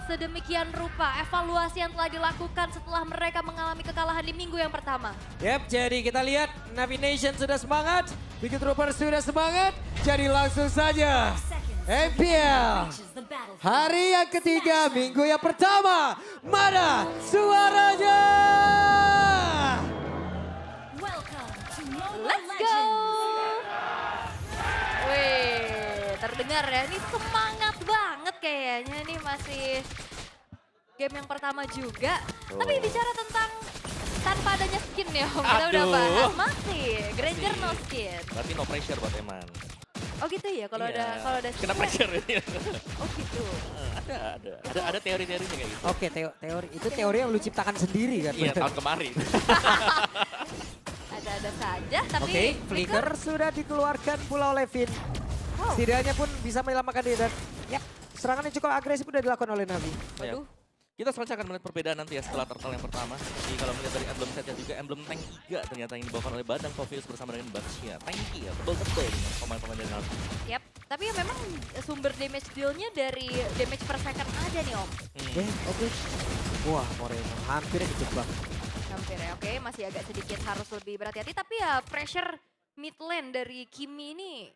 sedemikian rupa evaluasi yang telah dilakukan setelah mereka mengalami kekalahan di minggu yang pertama. Yap, jadi kita lihat Navi Nation sudah semangat, Big Troopers sudah semangat, jadi langsung saja MPL hari yang ketiga, minggu yang pertama, mana suaranya? Let's go! Wih, terdengar ya, ini semangat banget kayaknya nih masih game yang pertama juga. Tapi bicara tentang tanpa adanya skin ya, Om, kita udah bahas. Masih, Granger no skin. Berarti no pressure buat Eman. Oh gitu ya, kalau Iya. ada skin. Kena pressure ya. Oh gitu. Ada teori-teorinya kayak gitu. Oke, teori itu teori yang lu ciptakan sendiri kan? Iya, tahun kemarin. Ada saja, tapi Oke, Flicker sudah dikeluarkan pula oleh Finn. Wow. Setidaknya pun bisa menyelamatkan diri dan ya, serangan yang cukup agresif udah dilakukan oleh Navi. Ya. Waduh. Kita selanjutnya akan melihat perbedaan nanti ya setelah turtle yang pertama. Jadi kalau melihat dari emblem setnya juga, emblem tank 3 ternyata yang dibawakan oleh Badang Kofius bersama dengan Baxia. Tanky ya, tebel-tebel dengan pemain-pemain dari Navi. Yap, tapi ya memang sumber damage deal-nya dari damage per second aja nih Om. Oke. Wah, Moreno hampir kejebak. Hampir ya, oke masih agak sedikit harus lebih berhati-hati. Tapi ya pressure mid lane dari Kimi ini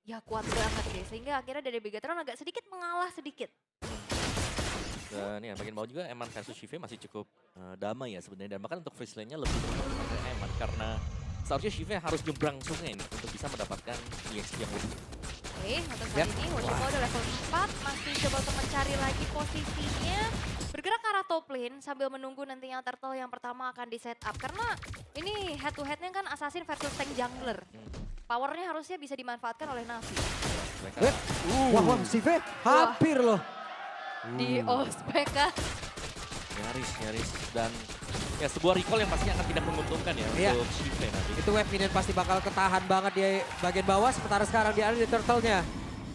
ya kuat banget deh. Sehingga akhirnya dari Bigatron agak sedikit mengalah sedikit. Dan ya bagian bawah juga Eman versus Shive masih cukup damai ya sebenarnya. Dan bahkan untuk first lane-nya lebih beruntung untuk Eman karena seharusnya Shive harus nyebrang sungai nih untuk bisa mendapatkan EXP yang lebih. Oke, untuk kali ini Woshiko udah level 4, masih coba untuk mencari lagi posisinya. Bergerak ke arah top lane sambil menunggu nantinya turtle yang pertama akan di set up. Karena ini head to headnya kan assassin versus tank jungler. Powernya harusnya bisa dimanfaatkan oleh Navi. Mereka Wah, Sive hampir loh. Di ospek kan. nyaris. Dan ya sebuah recall yang pastinya akan tidak menguntungkan ya Iya. untuk Shive nanti. Itu wave minion pasti bakal ketahan banget di bagian bawah, sementara sekarang dia ada di turtle-nya.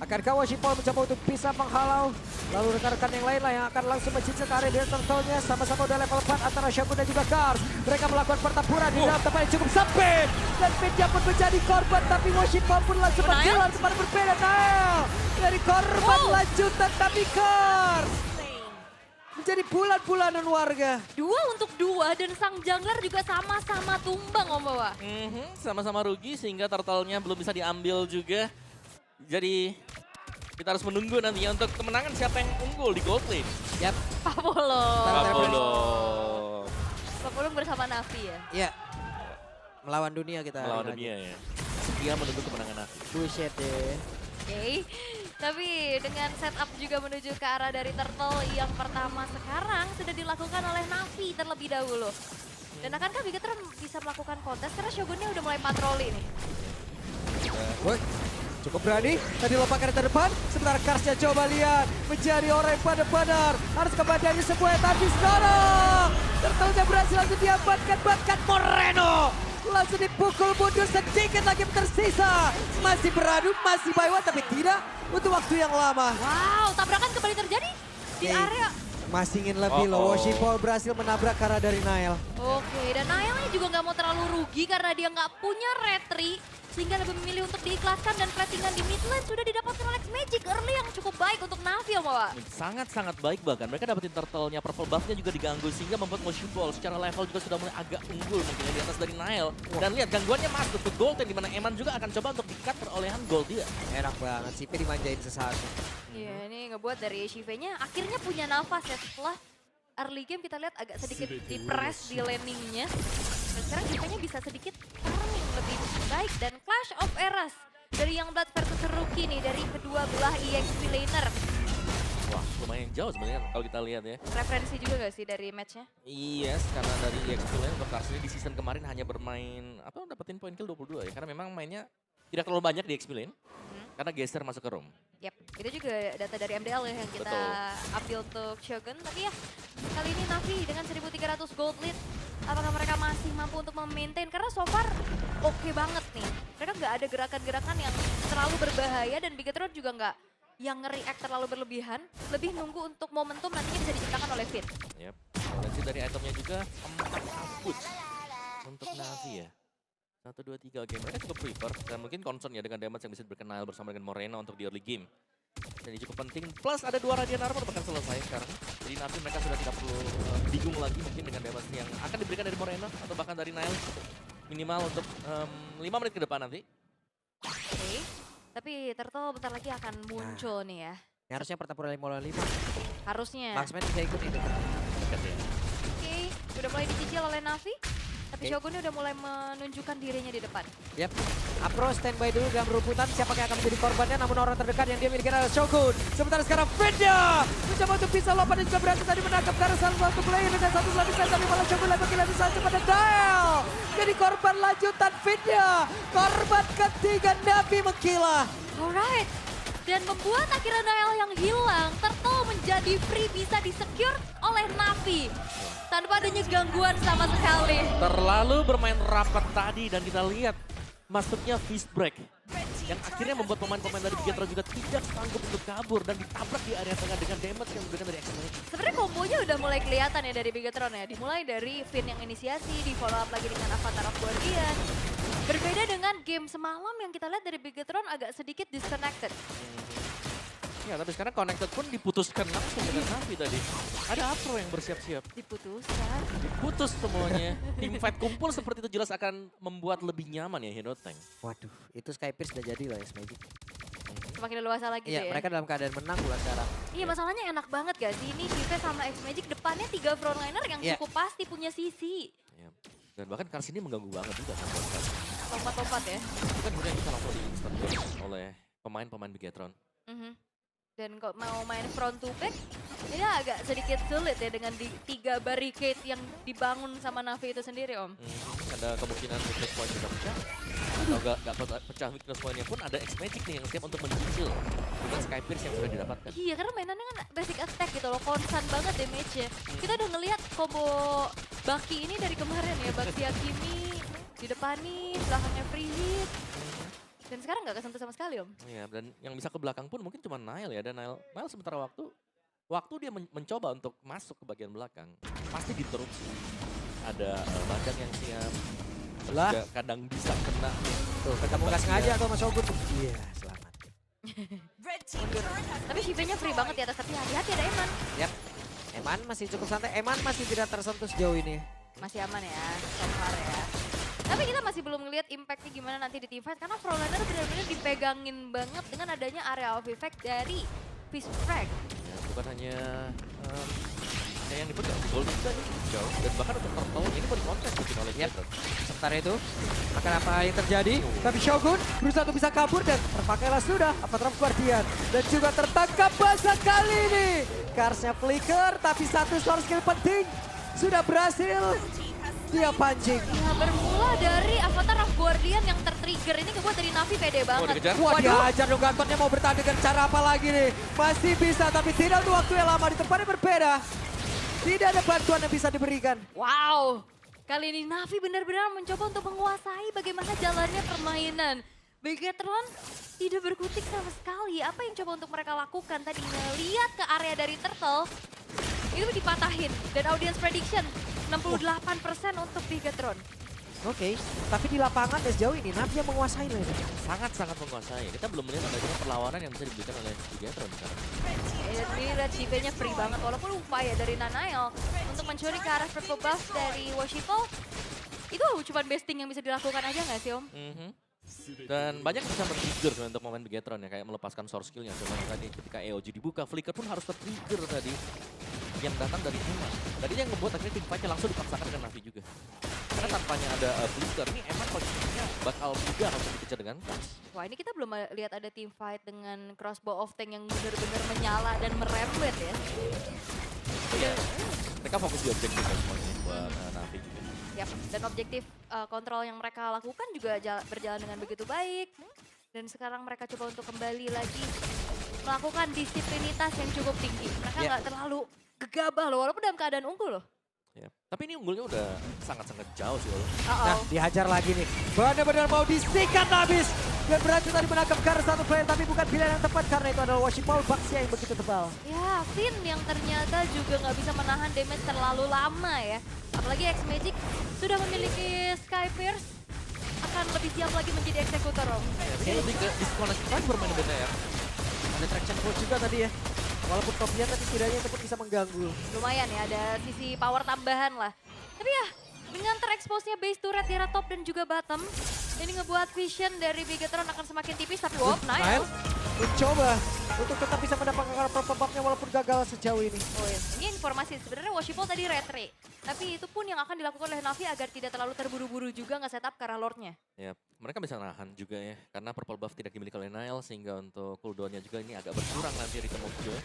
Akankah Washipol mencoba untuk bisa menghalau? Lalu rekan-rekan yang lain lah yang akan langsung mencincin ke area di turtle-nya. Sama-sama udah level 4 antara Shogun dan juga Kars. Mereka melakukan pertempuran di dalam tempat yang cukup sempit. Dan Fitja pun menjadi korban, tapi Washipol pun langsung berjalan kepada berbeda. Nael dari korban lanjutan, tapi Kars menjadi bulan-bulanan warga. 2 untuk 2 dan sang jungler juga sama-sama tumbang Om Bawa. Sama-sama rugi sehingga turtle-nya belum bisa diambil juga. Jadi kita harus menunggu nantinya untuk kemenangan siapa yang unggul di gold lane. Yap. Papolo bersama Navi ya. Iya. Melawan dunia kita. Melawan dunia ya. Setia menunggu kemenangan Navi. Buset deh. Oke, tapi dengan setup juga menuju ke arah dari turtle yang pertama sekarang sudah dilakukan oleh Navi terlebih dahulu. Dan akankah Bigatron bisa melakukan kontes karena Shogunnya udah mulai patroli nih. Woi, cukup berani. Tadi lompat ke depan. Sebentar Karsnya coba lihat. Menjadi orang yang benar-benar harus kebadannya sebuah tapi sekarang. Turtle-nya berhasil langsung diamankan. Bahkan Moreno langsung dipukul mundur, sedikit lagi tersisa. Masih beradu, masih by one, tapi tidak untuk waktu yang lama. Wow, tabrakan kembali terjadi di area. Masih ingin lebih loh. Washipol berhasil menabrak karena dari Nael. Oke, dan Nael ini juga nggak mau terlalu rugi karena dia nggak punya retri. Sehingga lebih memilih untuk diikhlaskan dan platingan di mid lane sudah didapatkan oleh X-Magic early yang cukup baik untuk Navi, Om Bawa. Sangat-sangat baik bahkan. Mereka dapetin turtle-nya, purple buff-nya juga diganggu sehingga membuat Washipol secara level juga sudah mulai agak unggul mungkin di atas dari Nael. Dan lihat gangguannya masuk ke gold yang dimana Eman juga akan coba untuk di-cut perolehan gold dia. Enak banget, Sipe dimanjain sesaat. Iya, ini ngebuat dari Shive-nya akhirnya punya nafas ya setelah early game kita lihat agak sedikit di-press di landing-nya. Dan sekarang Shive-nya bisa sedikit farming lebih baik. Dan Clash of Eras dari Youngblood versus Rookie nih dari kedua belah EXP laner. Wah, lumayan jauh sebenarnya kalau kita lihat ya. Referensi juga gak sih dari match-nya? Yes, karena dari EXP Lane untuk Kars ini di season kemarin hanya bermain, dapetin poin kill 22 ya. Karena memang mainnya tidak terlalu banyak di EXP Lane. Karena geser masuk ke room. Yap, itu juga data dari MDL ya yang kita ambil untuk Shogun. Tapi ya, kali ini Navi dengan 1.300 gold lead. Apakah mereka masih mampu untuk memaintain? Karena so far oke banget nih. Mereka nggak ada gerakan-gerakan yang terlalu berbahaya dan Bigatron juga nggak yang nge-react terlalu berlebihan. Lebih nunggu untuk momentum nantinya bisa diciptakan oleh Finn. Yap, dan dari itemnya juga 4 output untuk Navi ya. 1, 2, 3, oke mereka cukup prefer dan mungkin concern ya dengan damage yang bisa berkenal bersama dengan Moreno untuk di early game. Jadi cukup penting. Plus ada 2 Radiant Armor bahkan selesai sekarang. Jadi nanti mereka sudah tidak perlu bingung lagi mungkin dengan damage yang akan diberikan dari Moreno atau bahkan dari Nile. Minimal untuk 5 menit ke depan nanti. Oke. Tapi Turtle bentar lagi akan muncul nih ya. Ini harusnya pertempuran 5-5. Harusnya. Marksman bisa ikut itu. Dekat ya. Oke, udah mulai dicicil oleh Navi. Tapi Shogun udah mulai menunjukkan dirinya di depan. Yap. Apro standby dulu dalam rumputan. Siapa yang akan menjadi korbannya? Namun orang terdekat yang dia miliki adalah Shogun. Sementara sekarang Vidya mencoba untuk bisa lompat dan juga berhasil tadi menangkap karena salah satu player dengan satu lapisan. Tapi malah Shogun lagi lagi saja pada Dial. Jadi korban lanjutan Vidya. Korban ketiga Navi mengkilah. Alright. Dan membuat akhirnya Nael yang hilang, Turtle menjadi free bisa disecure oleh Navi. Tanpa adanya gangguan sama sekali. Terlalu bermain rapat tadi dan kita lihat masuknya fist break. Yang akhirnya membuat pemain-pemain dari Bigetron juga tidak sanggup untuk kabur dan ditabrak di area tengah dengan damage yang diberikan dari X-Magic. Sebenarnya kombonya udah mulai kelihatan ya dari Bigetron ya. Dimulai dari Finn yang inisiasi, di follow up lagi dengan Avatar of Guardian. Berbeda dengan game semalam yang kita lihat dari Bigetron agak sedikit disconnected. Ya, tapi sekarang connected pun diputuskan langsung dengan Navi tadi. Ada Apro yang bersiap-siap. Diputuskan. Diputus semuanya. Tim fight kumpul seperti itu jelas akan membuat lebih nyaman ya Hero Tank. Waduh, itu Skypiea sudah jadi loh X-Magic. Semakin leluasa lagi Iya, ya. mereka dalam keadaan menang pula sekarang. Iya, masalahnya enak banget gak sih? Ini Juve sama X-Magic depannya 3 frontliner yang Iya. cukup pasti punya sisi. Ya. Dan bahkan Kars ini mengganggu banget juga kan buat Kars. Lompat-lompat ya. Itu kan kemudian bisa langsung di-instant oleh pemain-pemain Bigetron. Dan kok mau main front to back, ini agak sedikit sulit ya dengan 3 barricade yang dibangun sama Navi itu sendiri, Om. Ada kemungkinan weakness point bisa pecah. Atau gak pecah weakness point-nya pun ada X-Magic nih yang siap untuk mencicil dengan Skypiea yang sudah didapatkan. Iya, karena mainannya kan basic attack gitu loh, konstan banget damage-nya. Kita udah ngelihat combo Baki ini dari kemarin ya, Baki Hakimi di depan nih, belakangnya free hit. Dan sekarang nggak kesentuh sama sekali, Om. Iya, dan yang bisa ke belakang pun mungkin cuma Nile ya. Dan Nile sementara waktu dia mencoba untuk masuk ke bagian belakang, pasti diinterupsi. Ada Bajang yang siap, Lah. juga kadang bisa kena. Tuh, ketemu nggak sengaja tuh sama Shogun. Iya, selamat. Tapi Shiva-nya free banget di atas, tapi hati-hati ada Eman. Yap. Eman masih cukup santai. Eman masih tidak tersentuh sejauh ini. Masih aman ya, so far ya. Tapi kita masih belum ngeliat impactnya gimana nanti di teamfight, karena Frontliner benar-benar dipegangin banget dengan adanya area of effect dari Fist Frag. Ya, bukan hanya yang dipegang, Gold juga jauh. Dan bahkan untuk Turtle ini pun dikontes mungkin oleh Bigetron. Sementara itu, akan apa yang terjadi? Tapi Shogun berusaha untuk bisa kabur dan terpakailah sudah Avatar of Guardian. Dan juga tertangkap basah kali ini. Karsnya flicker, tapi satu source skill penting sudah berhasil. Dia pancing. Ya, bermula dari Avatar of Guardian yang tertrigger ini kebuat dari Navi pede banget. dikejar. Wah, dihajar dong Gatornya mau bertahan dengan cara apa lagi nih. Masih bisa, tapi tidak untuk waktu yang lama. Di tempatnya berbeda. Tidak ada bantuan yang bisa diberikan. Wow, kali ini Navi benar-benar mencoba untuk menguasai bagaimana jalannya permainan. Bigetron tidak berkutik sama sekali. Apa yang coba untuk mereka lakukan tadi? Lihat ke area dari Turtle, itu dipatahin. Dan audience prediction 68% untuk Bigetron. Oke, tapi di lapangan dan sejauh ini Navi yang menguasai loh ini. Sangat-sangat menguasai. Kita belum melihat adanya perlawanan yang bisa diberikan oleh Bigetron sekarang. Ini lihat Shiva-nya free banget, walaupun upaya dari Nanael untuk mencuri ke arah purple buff dari Worshipful. Itu cuma besting yang bisa dilakukan aja nggak sih, Om? Dan banyak bisa men-trigger sebenarnya untuk momen Bigetron ya, kayak melepaskan source skillnya. Contohnya tadi ketika EOG dibuka, Flicker pun harus ter-trigger tadi. Yang datang dari Eman. Tadi yang membuat akhirnya tim fight-nya langsung dipaksakan dengan Navi juga. Karena tanpanya ada Flicker, ini Eman posisinya bakal mudah untuk dikejar dengan Kars. Wah, ini kita belum lihat ada team fight dengan crossbow of tank yang benar-benar menyala dan merembet ya. Iya, mereka fokus di objektif kan semuanya buat Navi juga. Yap, dan objektif kontrol yang mereka lakukan juga berjalan dengan begitu baik. Dan sekarang mereka coba untuk kembali lagi melakukan disiplinitas yang cukup tinggi. Mereka nggak terlalu gegabah loh, walaupun dalam keadaan unggul loh. Ya. Tapi ini unggulnya udah sangat-sangat jauh sih loh. Nah, dihajar lagi nih. Benar-benar mau disikat habis. Dan berhasil tadi menangkap Kars satu player, tapi bukan pilihan yang tepat karena itu adalah Worshipful Baxia yang begitu tebal. Ya, Finn yang ternyata juga nggak bisa menahan damage terlalu lama ya. Apalagi X-Magic sudah memiliki Skypiea, akan lebih siap lagi menjadi eksekutor, Om. Ini lebih ke disconnect kan bermain BTR. Ada traction pull juga tadi ya. Walaupun Topian tapi setidaknya itu pun bisa mengganggu. Lumayan ya, ada sisi power tambahan lah. Tapi ya, dengan terexpose-nya base turret di arah top dan juga bottom, ini ngebuat vision dari Bigetron akan semakin tipis. Tapi Niall mencoba untuk tetap bisa mendapatkan pop-up-nya walaupun gagal sejauh ini. Oh ya, ini informasi sebenarnya Washipol tadi retry. Tapi itu pun yang akan dilakukan oleh Navi agar tidak terlalu terburu-buru juga nggak setup ke arah Lordnya. Ya, mereka bisa nahan juga ya. Karena purple buff tidak dimiliki oleh Niall sehingga untuk cooldown-nya juga ini agak berkurang nanti di Rhythm of Joy.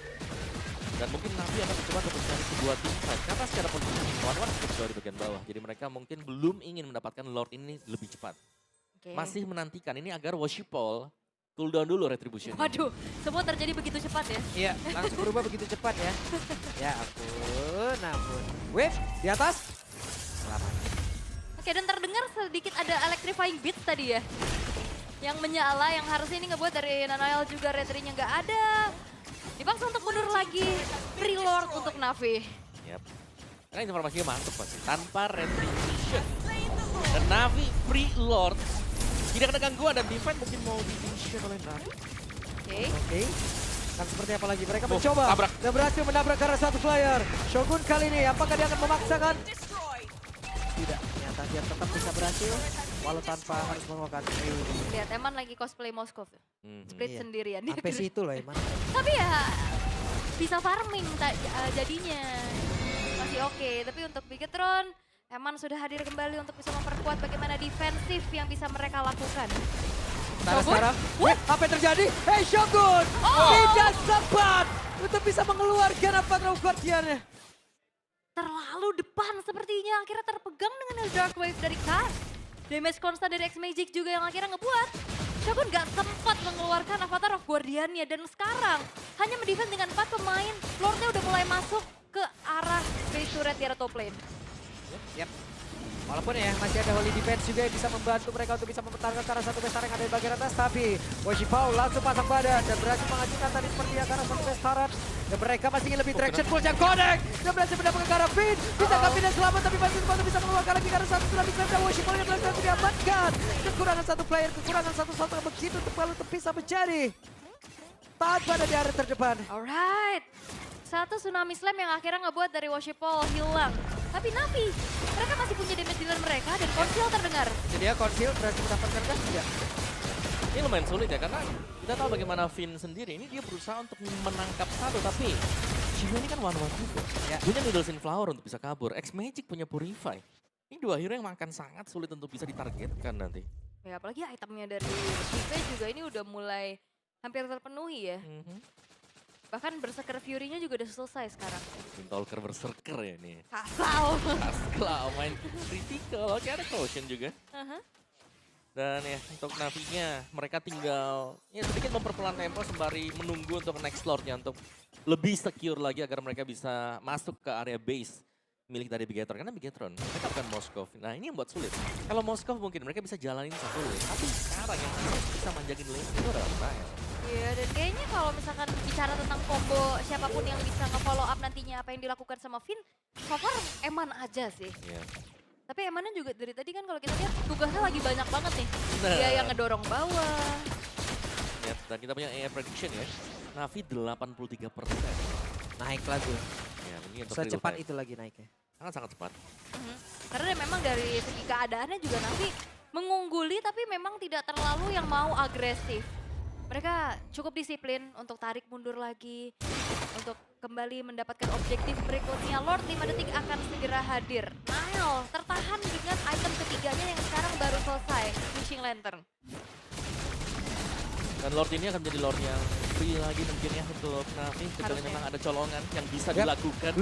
Dan mungkin Navi akan mencoba untuk mencari sebuah team fight. Karena secara posisi one-one cukup jauh di bagian bawah. Jadi mereka mungkin belum ingin mendapatkan Lord ini lebih cepat. Masih menantikan ini agar Washipol cooldown dulu retribution. Waduh, semua terjadi begitu cepat ya. Iya, langsung berubah begitu cepat ya. Ya ampun. Wave di atas. Selamat. Oke, dan terdengar sedikit ada electrifying beats tadi ya. Yang menyala, yang harusnya ini ngebuat dari Nanael juga retry-nya nggak ada. Dipaksa untuk mundur lagi, reload untuk Navi. Yap. Karena informasinya mantap pasti. Tanpa retribution. Dan Navi free Lord. Tidak ada gangguan dan defense mungkin mau di-vision oleh Navi. Oke. Kan seperti apa lagi? Mereka mencoba. Tabrak. Dan berhasil menabrak ke arah satu player. Shogun kali ini apakah dia akan memaksakan? Tidak. Ternyata dia tetap bisa berhasil. Walau tanpa harus mengeluarkan real. Lihat, Eman lagi cosplay Moskov. Split Iya. sendirian. Sampai situ loh Eman. Tapi ya bisa farming jadinya. Masih oke. Tapi untuk Bigetron, Eman sudah hadir kembali untuk bisa memperkuat bagaimana defensif yang bisa mereka lakukan. Sekarang, apa yang terjadi? Hey Shogun! Tidak sempat untuk bisa mengeluarkan apa Guardian-nya. Terlalu depan sepertinya, akhirnya terpegang dengan Dark Wave dari Khan. Damage konstan dari X-Magic juga yang akhirnya ngebuat Shogun gak sempat mengeluarkan Avatar of Guardian-nya. Dan sekarang hanya mendefend dengan 4 pemain, Lordnya udah mulai masuk ke arah base turret di arah top lane. Yap. Walaupun ya masih ada Holy Defense juga yang bisa membantu mereka untuk bisa mempertahankan ke arah satu base yang ada di bagian atas. Tapi Washipol langsung pasang badan dan berhasil mengajukan tadi seperti ya ke arah satu base turret. Dan mereka masih ingin lebih traction pull yang connect. Dan berhasil mendapatkan ke arah Finn. Ditangkap Finn dan selamat tapi masih sempat bisa mengeluarkan lagi ke arah satu tsunami slam. Dan Washipol yang berhasil diamankan. Kekurangan satu player, kekurangan satu-satu yang begitu tebal untuk bisa menjadi tanpa ada di area terdepan. Alright. Satu tsunami slam yang akhirnya ngebuat dari Washipol hilang. Tapi Navi, mereka masih punya damage dealer mereka dan konsil terdengar. Jadi ya konsil berhasil mendapatkan kan? Tidak. Ini lumayan sulit ya karena kita tahu bagaimana Finn sendiri. Ini dia berusaha untuk menangkap satu tapi Shiva ini kan one-one juga. Ya. Punya Needles in Flower untuk bisa kabur. X-Magic punya Purify. Ini dua hero yang makan sangat sulit untuk bisa ditargetkan nanti. Ya apalagi itemnya dari Shiva juga ini udah mulai hampir terpenuhi ya. Bahkan Berserker Fury-nya juga udah selesai sekarang. Talker Berserker ya ini. Kasau. Asklau main critical. Oke ada Caution juga. Dan ya untuk Navinya mereka tinggal ya sedikit memperpelan tempo sembari menunggu untuk next Lord-nya untuk lebih secure lagi agar mereka bisa masuk ke area base milik dari Bigetron. Karena Bigetron mereka bukan Moskov. Nah ini yang buat sulit. Kalau Moskov mungkin mereka bisa jalanin satu lane. Tapi sekarang yang bisa manjagin lane itu adalah Niall. Iya, dan kayaknya kalau misalkan bicara tentang combo siapapun yang bisa nge-follow up nantinya apa yang dilakukan sama Finn, so far Eman aja sih. Yeah. Tapi Emannya juga dari tadi kan kalau kita lihat tugasnya lagi banyak banget nih. Nah. Dia yang ngedorong bawah. Ya, dan kita punya AI prediction ya. Navi 83%. Naik lagi. Ya, ini untuk Secepat real time. itu lagi naiknya. Sangat-sangat cepat. Karena memang dari segi keadaannya juga Navi mengungguli tapi memang tidak terlalu yang mau agresif. Mereka cukup disiplin untuk tarik mundur lagi, untuk kembali mendapatkan objektif berikutnya. Lord 5 detik akan segera hadir. Niall tertahan dengan item ketiganya yang sekarang baru selesai, Wishing Lantern. Dan Lord ini akan menjadi Lord yang free lagi mungkin ya untuk Navi. Kecuali memang ada colongan yang bisa dilakukan.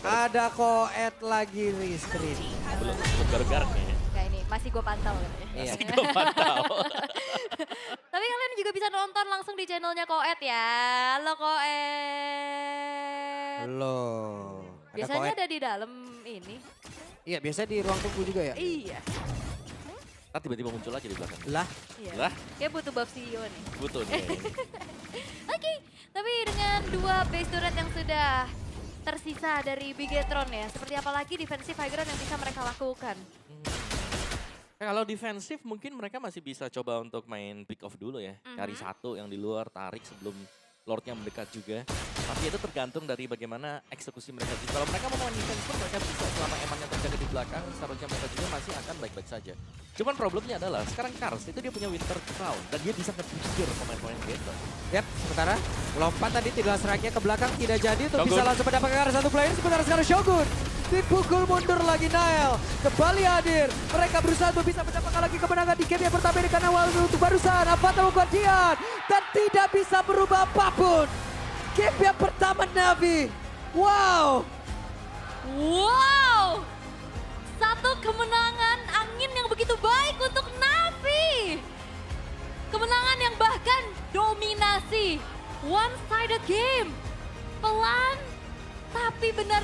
Ada Koet lagi Ristrin. Belum garuk-garuk ya. Kayak ini, masih gue pantau. Iya. Masih gue pantau. Tapi kalian juga bisa nonton langsung di channelnya Koet ya. Halo Koet. Loh. Biasanya ada di dalam ini. Iya, biasanya di ruang tunggu juga ya? Iya. Ntar tiba-tiba muncul aja di belakang. Lah. Iya. Lah. Kayak butuh buff CEO nih. Butuh nih. Oke, tapi dengan dua base turret yang sudah tersisa dari Bigetron ya, seperti apa lagi defensive high ground yang bisa mereka lakukan? Kalau defensif mungkin mereka masih bisa coba untuk main pick off dulu ya. Cari satu yang di luar, tarik sebelum Lordnya mendekat juga. Tapi itu tergantung dari bagaimana eksekusi mereka. Kalau mereka mau main defense pun mereka bisa selama emannya terjaga di belakang, seharusnya mereka juga masih akan baik-baik saja. Cuman problemnya adalah sekarang Kars itu dia punya Winter Crown dan dia bisa nge-pusher pemain-pemain gitu. Yap, sementara lompat tadi tidak strike-nya ke belakang tidak jadi untuk Shogun. bisa langsung mendapatkan satu player. Sementara sekarang Shogun dipukul mundur lagi Nael. Kembali hadir. Mereka berusaha untuk bisa mendapatkan lagi kemenangan di game yang pertama ini karena awal untuk barusan. Avatar Guardian dan tidak bisa berubah apapun. Game yang pertama Navi. Wow. Wow, satu kemenangan angin yang begitu baik untuk Navi. Kemenangan yang bahkan dominasi, one-sided game. Pelan, tapi benar-benar